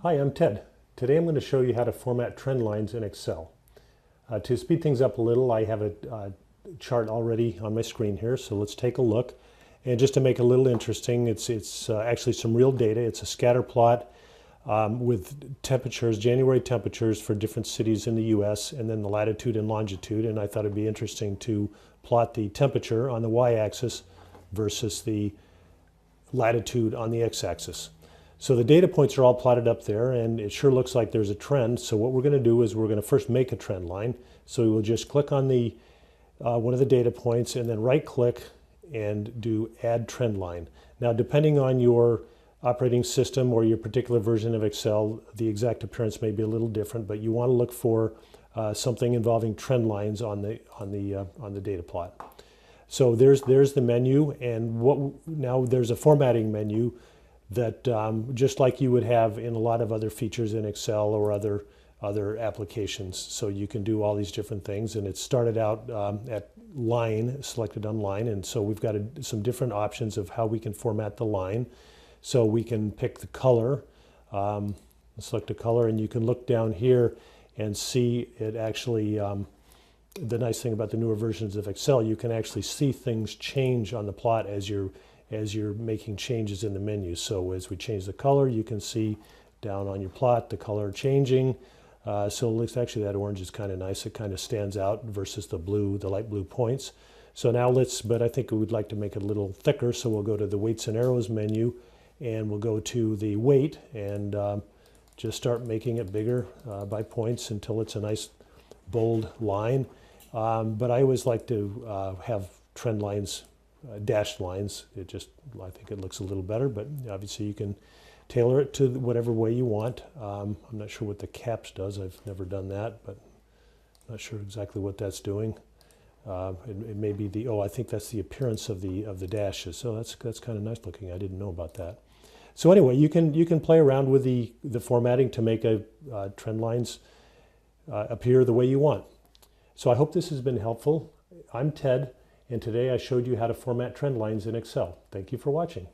Hi, I'm Ted. Today I'm going to show you how to format trend lines in Excel. To speed things up a little, I have a chart already on my screen here, so let's take a look. And just to make it a little interesting, it's actually some real data. It's a scatter plot with temperatures, January temperatures for different cities in the US, and then the latitude and longitude. And I thought it'd be interesting to plot the temperature on the y-axis versus the latitude on the x-axis. So the data points are all plotted up there, and it sure looks like there's a trend. So what we're going to do is we're going to first make a trend line. So we will just click on the one of the data points and then right click and do add trend line. Now, depending on your operating system or your particular version of Excel, the exact appearance may be a little different, but you want to look for something involving trend lines on the data plot. So there's the menu, and now there's a formatting menu that just like you would have in a lot of other features in Excel or other applications. So you can do all these different things, and it started out at line, selected on line, and so we've got some different options of how we can format the line. So we can pick the color, select a color, and you can look down here and see it actually, the nice thing about the newer versions of Excel, you can actually see things change on the plot as you're making changes in the menu. So as we change the color, you can see down on your plot the color changing. So it looks, actually that orange is kind of nice. It kind of stands out versus the blue, the light blue points. So now but I think we'd like to make it a little thicker, so we'll go to the weights and arrows menu, and we'll go to the weight and just start making it bigger by points until it's a nice bold line. But I always like to have trend lines, dashed lines. I think it looks a little better, but obviously you can tailor it to whatever way you want. I'm not sure what the caps does. I've never done that, but I'm not sure exactly what that's doing. It may be I think that's the appearance of the dashes. So that's kind of nice looking. I didn't know about that. So anyway, you can play around with the formatting to make trend lines appear the way you want. So I hope this has been helpful. I'm Ted, and today I showed you how to format trend lines in Excel. Thank you for watching.